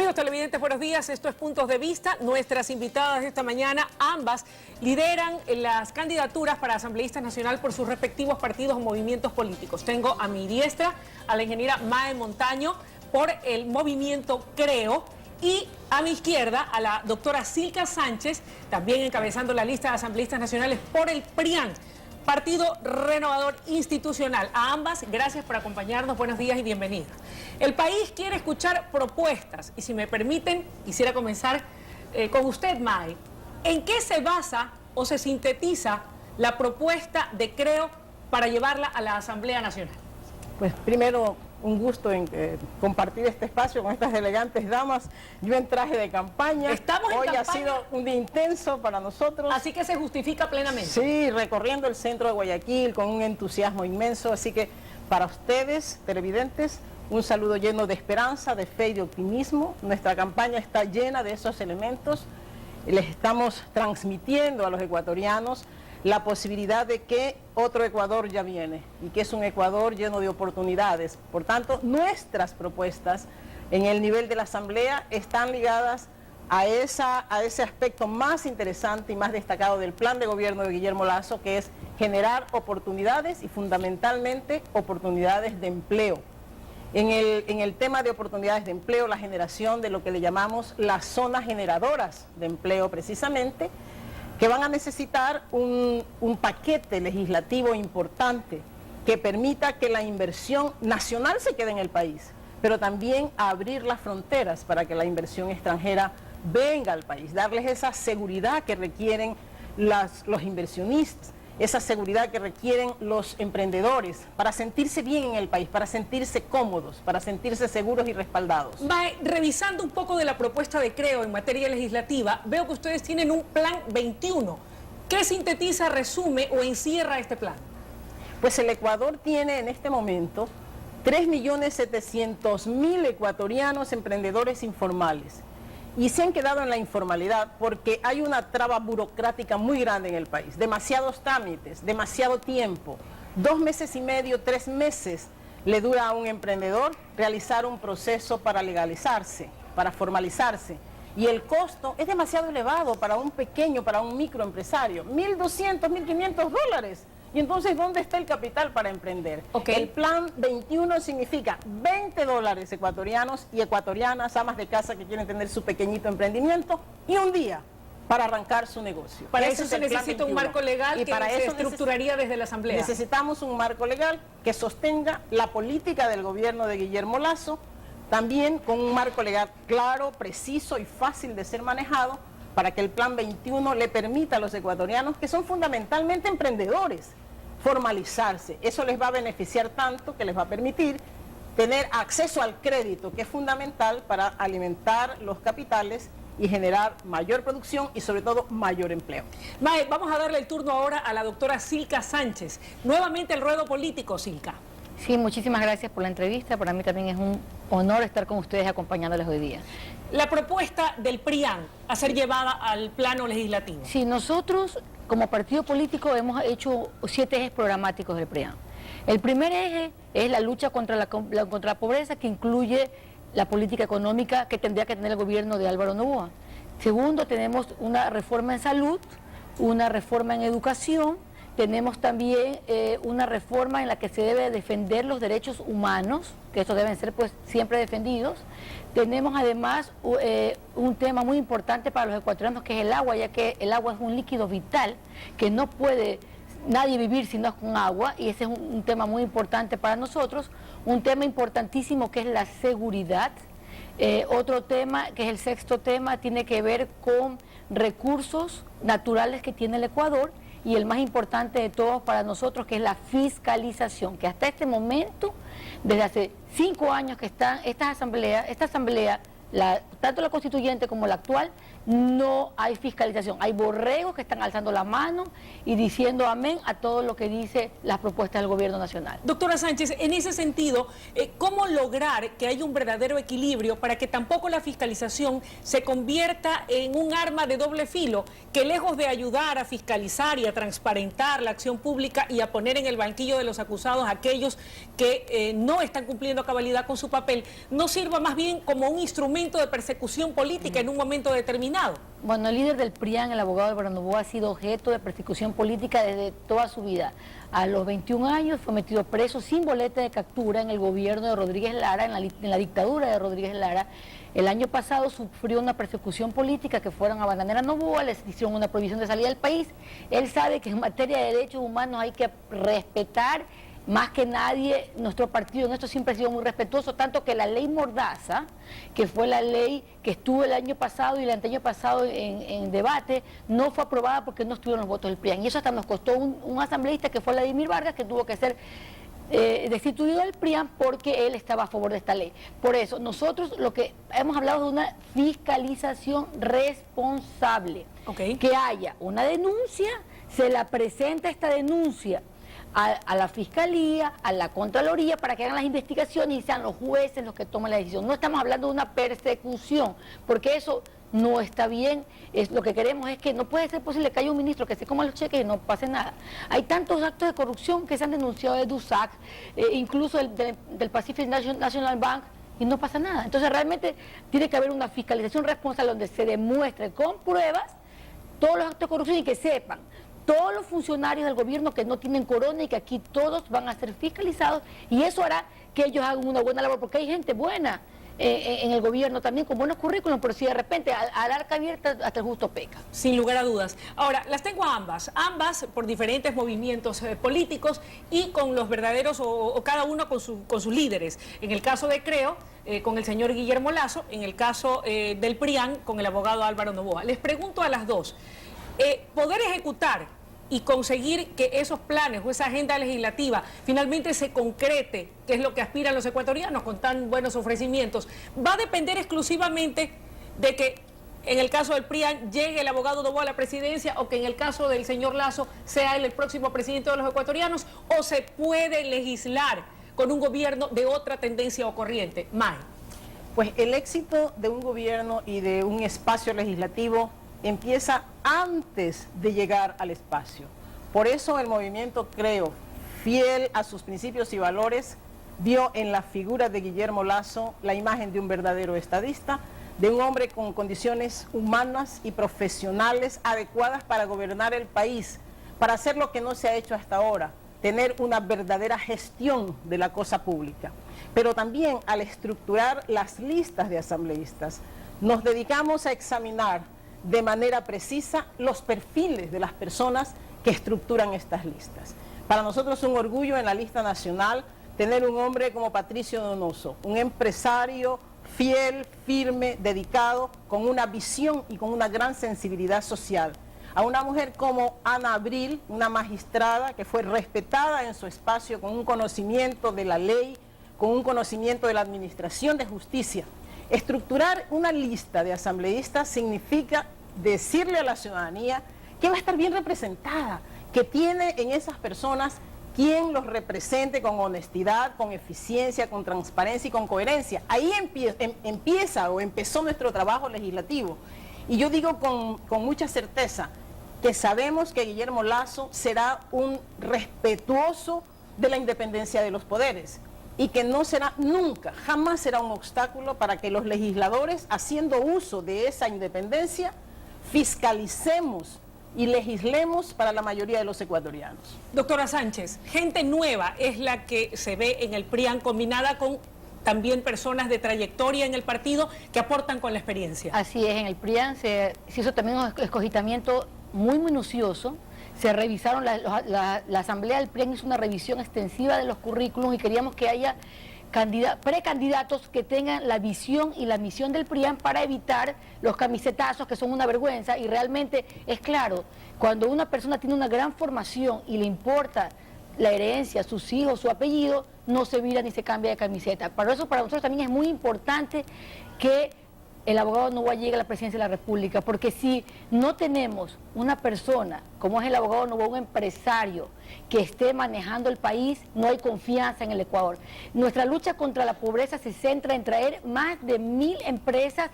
Amigos televidentes, buenos días. Esto es Puntos de Vista. Nuestras invitadas de esta mañana, ambas lideran las candidaturas para asambleístas nacional por sus respectivos partidos o movimientos políticos. Tengo a mi diestra a la ingeniera Mae Montaño por el movimiento Creo y a mi izquierda a la doctora Silka Sánchez, también encabezando la lista de asambleístas nacionales por el PRIAN, Partido Renovador Institucional. A ambas, gracias por acompañarnos, buenos días y bienvenidas. El país quiere escuchar propuestas y si me permiten, quisiera comenzar con usted, Mae. ¿En qué se basa o se sintetiza la propuesta de Creo para llevarla a la Asamblea Nacional? Pues primero, un gusto en compartir este espacio con estas elegantes damas. Yo en traje de campaña. Estamos en Hoy campaña. Ha sido un día intenso para nosotros. Así que se justifica plenamente. Sí, recorriendo el centro de Guayaquil con un entusiasmo inmenso. Así que para ustedes, televidentes, un saludo lleno de esperanza, de fe y de optimismo. Nuestra campaña está llena de esos elementos. Les estamos transmitiendo a los ecuatorianos la posibilidad de que otro Ecuador ya viene y que es un Ecuador lleno de oportunidades. Por tanto, nuestras propuestas en el nivel de la Asamblea están ligadas a ese aspecto más interesante y más destacado del plan de gobierno de Guillermo Lasso, que es generar oportunidades y fundamentalmente oportunidades de empleo. En el tema de oportunidades de empleo, la generación de lo que le llamamos las zonas generadoras de empleo precisamente, que van a necesitar un paquete legislativo importante que permita que la inversión nacional se quede en el país, pero también abrir las fronteras para que la inversión extranjera venga al país, darles esa seguridad que requieren los inversionistas, esa seguridad que requieren los emprendedores para sentirse bien en el país, para sentirse cómodos, para sentirse seguros y respaldados. Mae, revisando un poco de la propuesta de Creo en materia legislativa, veo que ustedes tienen un plan 21. ¿Qué sintetiza, resume o encierra este plan? Pues el Ecuador tiene en este momento 3.700.000 ecuatorianos emprendedores informales. Y se han quedado en la informalidad porque hay una traba burocrática muy grande en el país, demasiados trámites, demasiado tiempo, 2 meses y medio, 3 meses le dura a un emprendedor realizar un proceso para legalizarse, para formalizarse, y el costo es demasiado elevado para un pequeño, para un microempresario, $1.200, $1.500. Y entonces, ¿dónde está el capital para emprender? Okay. El plan 21 significa $20 ecuatorianos y ecuatorianas, amas de casa que quieren tener su pequeñito emprendimiento, y un día para arrancar su negocio. Para Ese eso se necesita un marco legal que se estructuraría desde la Asamblea. Necesitamos un marco legal que sostenga la política del gobierno de Guillermo Lasso, también con un marco legal claro, preciso y fácil de ser manejado, para que el plan 21 le permita a los ecuatorianos, que son fundamentalmente emprendedores, formalizarse. Eso les va a beneficiar tanto que les va a permitir tener acceso al crédito, que es fundamental para alimentar los capitales y generar mayor producción y sobre todo mayor empleo. Mae, vamos a darle el turno ahora a la doctora Silka Sánchez. Nuevamente el ruedo político, Silka. Sí, muchísimas gracias por la entrevista. Para mí también es un honor estar con ustedes acompañándoles hoy día. La propuesta del PRIAN a ser llevada al plano legislativo. Sí, nosotros como partido político hemos hecho 7 ejes programáticos del PRIAN. El primer eje es la lucha contra la pobreza, que incluye la política económica que tendría que tener el gobierno de Álvaro Noboa. Segundo, tenemos una reforma en salud, una reforma en educación. Tenemos también una reforma en la que se debe defender los derechos humanos, que estos deben ser pues siempre defendidos. Tenemos además un tema muy importante para los ecuatorianos, que es el agua, ya que el agua es un líquido vital, que no puede nadie vivir si no es con agua, y ese es un tema muy importante para nosotros. Un tema importantísimo que es la seguridad. Otro tema, que es el sexto tema, tiene que ver con recursos naturales que tiene el Ecuador, y el más importante de todos para nosotros, que es la fiscalización, que hasta este momento, desde hace 5 años que están esta asamblea, tanto la constituyente como la actual, no hay fiscalización. Hay borregos que están alzando la mano y diciendo amén a todo lo que dice las propuestas del gobierno nacional. Doctora Sánchez, en ese sentido, ¿cómo lograr que haya un verdadero equilibrio para que tampoco la fiscalización se convierta en un arma de doble filo, que lejos de ayudar a fiscalizar y a transparentar la acción pública y a poner en el banquillo de los acusados a aquellos que no están cumpliendo a cabalidad con su papel, no sirva más bien como un instrumento de persecución persecución política en un momento determinado. Bueno, el líder del PRIAN, el abogado Álvaro Noboa, ha sido objeto de persecución política desde toda su vida. A los 21 años fue metido preso sin boleta de captura en el gobierno de Rodríguez Lara, en la dictadura de Rodríguez Lara. El año pasado sufrió una persecución política que fueron a Bananera Noboa, les hicieron una prohibición de salida del país. Él sabe que en materia de derechos humanos hay que respetar más que nadie. Nuestro partido en esto siempre ha sido muy respetuoso, tanto que la ley Mordaza, que fue la ley que estuvo el año pasado y el anteaño pasado en debate, no fue aprobada porque no estuvieron los votos del PRIAN. Y eso hasta nos costó un asambleísta que fue Vladimir Vargas, que tuvo que ser destituido del PRIAN porque él estaba a favor de esta ley. Por eso, nosotros lo que hemos hablado de una fiscalización responsable. Okay. Que haya una denuncia, se la presenta esta denuncia a la Fiscalía, a la Contraloría, para que hagan las investigaciones y sean los jueces los que tomen la decisión. No estamos hablando de una persecución, porque eso no está bien. Lo que queremos es que no puede ser posible que haya un ministro que se coma los cheques y no pase nada. Hay tantos actos de corrupción que se han denunciado de DUSAC, incluso del Pacific National Bank, y no pasa nada. Entonces realmente tiene que haber una fiscalización responsable donde se demuestre con pruebas todos los actos de corrupción y que sepan todos los funcionarios del gobierno que no tienen corona y que aquí todos van a ser fiscalizados, y eso hará que ellos hagan una buena labor, porque hay gente buena en el gobierno también con buenos currículos, pero si de repente al arca abierta hasta el justo peca. Sin lugar a dudas. Ahora, las tengo a ambas por diferentes movimientos políticos y con los verdaderos, o cada uno con sus líderes. En el caso de Creo, con el señor Guillermo Lasso, en el caso del PRIAN, con el abogado Álvaro Noboa. Les pregunto a las dos, poder ejecutar y conseguir que esos planes o esa agenda legislativa finalmente se concrete, que es lo que aspiran los ecuatorianos con tan buenos ofrecimientos, va a depender exclusivamente de que en el caso del PRIAN llegue el abogado Noboa a la presidencia, o que en el caso del señor Lasso sea él el próximo presidente de los ecuatorianos, o se puede legislar con un gobierno de otra tendencia o corriente. May. Pues el éxito de un gobierno y de un espacio legislativo empieza antes de llegar al espacio. Por eso el movimiento Creo, fiel a sus principios y valores, vio en la figura de Guillermo Lasso la imagen de un verdadero estadista, de un hombre con condiciones humanas y profesionales adecuadas para gobernar el país, para hacer lo que no se ha hecho hasta ahora, tener una verdadera gestión de la cosa pública. Pero también al estructurar las listas de asambleístas, nos dedicamos a examinar de manera precisa los perfiles de las personas que estructuran estas listas. Para nosotros es un orgullo en la lista nacional tener un hombre como Patricio Donoso, un empresario fiel, firme, dedicado, con una visión y con una gran sensibilidad social. A una mujer como Ana Abril, una magistrada que fue respetada en su espacio con un conocimiento de la ley, con un conocimiento de la administración de justicia. Estructurar una lista de asambleístas significa decirle a la ciudadanía que va a estar bien representada, que tiene en esas personas quien los represente con honestidad, con eficiencia, con transparencia y con coherencia. Ahí empieza o empezó nuestro trabajo legislativo. Y yo digo con mucha certeza que sabemos que Guillermo Lasso será un respetuoso de la independencia de los poderes, y que no será nunca, jamás será un obstáculo para que los legisladores, haciendo uso de esa independencia, fiscalicemos y legislemos para la mayoría de los ecuatorianos. Doctora Sánchez, gente nueva es la que se ve en el PRIAN, combinada con también personas de trayectoria en el partido que aportan con la experiencia. Así es, en el PRIAN se hizo también un escogitamiento muy minucioso. Se revisaron, la Asamblea del PRIAN hizo una revisión extensiva de los currículos y queríamos que haya precandidatos que tengan la visión y la misión del PRIAN para evitar los camisetazos que son una vergüenza. Y realmente es claro, cuando una persona tiene una gran formación y le importa la herencia, sus hijos, su apellido, no se vira ni se cambia de camiseta. Por eso para nosotros también es muy importante que el abogado Noboa llegue a la presidencia de la República, porque si no tenemos una persona como es el abogado Noboa, un empresario que esté manejando el país, no hay confianza en el Ecuador. Nuestra lucha contra la pobreza se centra en traer más de 1000 empresas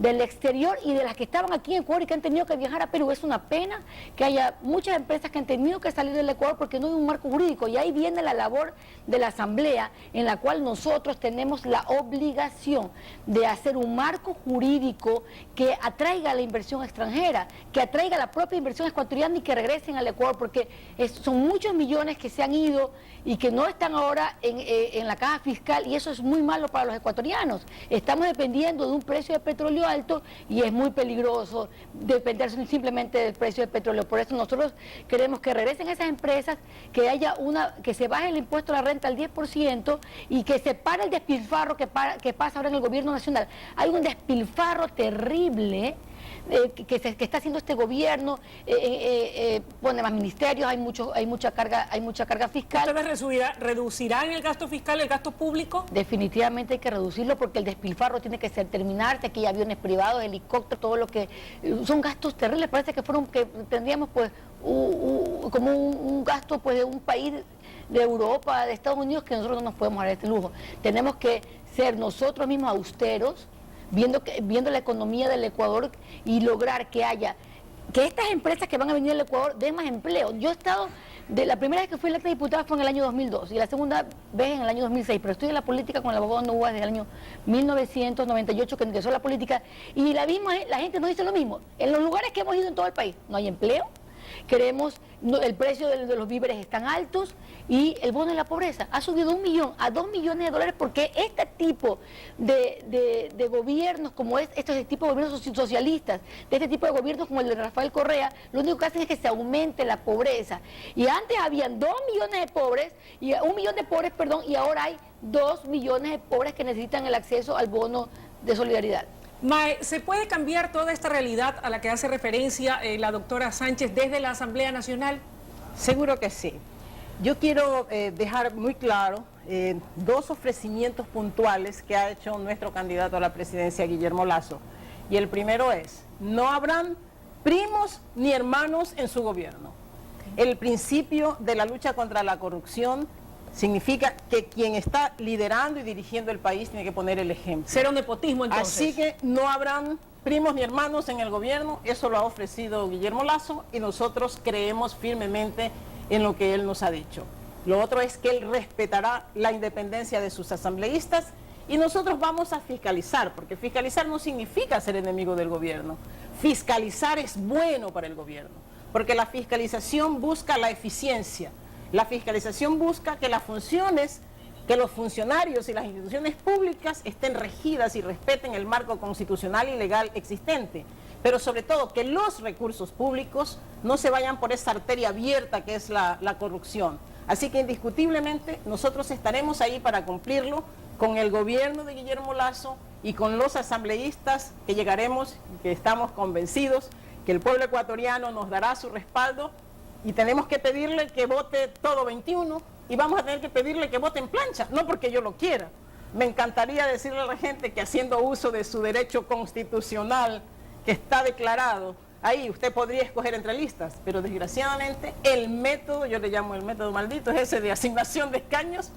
del exterior y de las que estaban aquí en Ecuador y que han tenido que viajar a Perú. Es una pena que haya muchas empresas que han tenido que salir del Ecuador porque no hay un marco jurídico, y ahí viene la labor de la Asamblea, en la cual nosotros tenemos la obligación de hacer un marco jurídico que atraiga la inversión extranjera, que atraiga la propia inversión ecuatoriana y que regresen al Ecuador, porque son muchos millones que se han ido y que no están ahora en la caja fiscal, y eso es muy malo para los ecuatorianos. Estamos dependiendo de un precio de petróleo alto y es muy peligroso depender simplemente del precio del petróleo. Por eso nosotros queremos que regresen esas empresas, que se baje el impuesto a la renta al 10% y que se pare el despilfarro que pasa ahora en el gobierno nacional. Hay un despilfarro terrible que está haciendo este gobierno, pone más ministerios, hay mucha carga fiscal. ¿Ustedes reducirán el gasto fiscal, el gasto público? Definitivamente hay que reducirlo, porque el despilfarro tiene que terminarse. Aquí hay aviones privados, helicópteros, todo lo que son gastos terribles. Parece que tendríamos pues como un gasto pues de un país de Europa, de Estados Unidos, que nosotros no nos podemos dar este lujo. Tenemos que ser nosotros mismos austeros, viendo la economía del Ecuador, y lograr que estas empresas que van a venir al Ecuador den más empleo. Yo he estado, la primera vez que fui electa diputada fue en el año 2002 y la segunda vez en el año 2006, pero estoy en la política con el abogado Novoa desde el año 1998, que ingresó a la política, y la gente nos dice lo mismo. En los lugares que hemos ido en todo el país no hay empleo. El precio de los víveres están altos, y el bono de la pobreza ha subido de 1 millón a 2 millones de dólares, porque este tipo de gobiernos, como este tipo de gobiernos socialistas, de este tipo de gobiernos como el de Rafael Correa, lo único que hacen es que se aumente la pobreza. Y antes habían 2 millones de pobres, y 1 millón de pobres, perdón, y ahora hay 2 millones de pobres que necesitan el acceso al bono de solidaridad. Mae, ¿se puede cambiar toda esta realidad a la que hace referencia la doctora Sánchez desde la Asamblea Nacional? Seguro que sí. Yo quiero dejar muy claro 2 ofrecimientos puntuales que ha hecho nuestro candidato a la presidencia, Guillermo Lasso. Y el primero es: no habrán primos ni hermanos en su gobierno. El principio de la lucha contra la corrupción significa que quien está liderando y dirigiendo el país tiene que poner el ejemplo. Será un nepotismo, entonces. Así que no habrán primos ni hermanos en el gobierno. Eso lo ha ofrecido Guillermo Lasso y nosotros creemos firmemente en lo que él nos ha dicho. Lo otro es que él respetará la independencia de sus asambleístas, y nosotros vamos a fiscalizar, porque fiscalizar no significa ser enemigo del gobierno. Fiscalizar es bueno para el gobierno, porque la fiscalización busca la eficiencia. La fiscalización busca que las funciones, que los funcionarios y las instituciones públicas estén regidas y respeten el marco constitucional y legal existente, pero sobre todo que los recursos públicos no se vayan por esa arteria abierta que es la corrupción. Así que indiscutiblemente nosotros estaremos ahí para cumplirlo con el gobierno de Guillermo Lasso y con los asambleístas que llegaremos, que estamos convencidos que el pueblo ecuatoriano nos dará su respaldo. Y tenemos que pedirle que vote todo 21, y vamos a tener que pedirle que vote en plancha, no porque yo lo quiera. Me encantaría decirle a la gente que, haciendo uso de su derecho constitucional que está declarado, ahí usted podría escoger entre listas, pero desgraciadamente el método, yo le llamo el método maldito, es ese de asignación de escaños,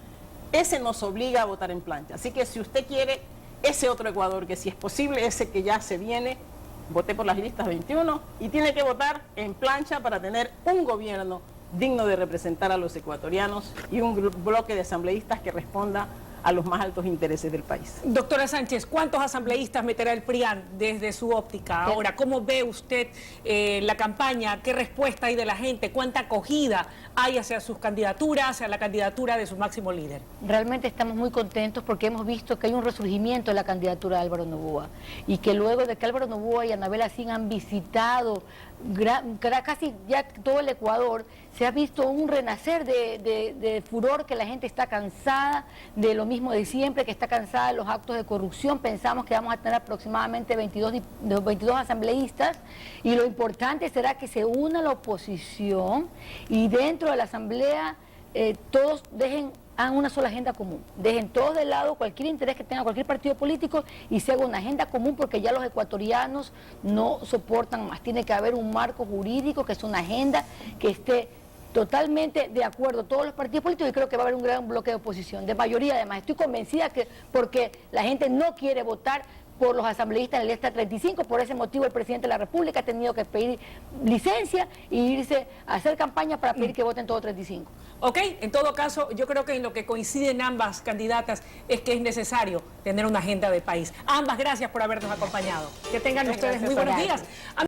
ese nos obliga a votar en plancha. Así que si usted quiere ese otro Ecuador, que si es posible, ese que ya se viene, voté por las listas 21 y tiene que votar en plancha para tener un gobierno digno de representar a los ecuatorianos y un bloque de asambleístas que responda a los más altos intereses del país. Doctora Sánchez, ¿cuántos asambleístas meterá el PRIAN desde su óptica ahora? ¿Cómo ve usted la campaña? ¿Qué respuesta hay de la gente? ¿Cuánta acogida hay hacia sus candidaturas, hacia la candidatura de su máximo líder? Realmente estamos muy contentos porque hemos visto que hay un resurgimiento de la candidatura de Álvaro Noboa, y que luego de que Álvaro Noboa y Anabel Asín han visitado casi ya todo el Ecuador, se ha visto un renacer de furor, que la gente está cansada de lo mismo de siempre, que está cansada de los actos de corrupción. Pensamos que vamos a tener aproximadamente 22 asambleístas, y lo importante será que se una la oposición, y dentro de la asamblea todos hagan una sola agenda común, dejen todos de lado cualquier interés que tenga cualquier partido político y se haga una agenda común, porque ya los ecuatorianos no soportan más. Tiene que haber un marco jurídico, que es una agenda que esté totalmente de acuerdo todos los partidos políticos, y creo que va a haber un gran bloque de oposición, de mayoría además. Estoy convencida que porque la gente no quiere votar por los asambleístas en el Extra 35. Por ese motivo el presidente de la República ha tenido que pedir licencia e irse a hacer campaña para pedir que voten todo 35. Ok, en todo caso, yo creo que en lo que coinciden ambas candidatas es que es necesario tener una agenda de país. Ambas, gracias por habernos acompañado. Que tengan ustedes muy buenos días.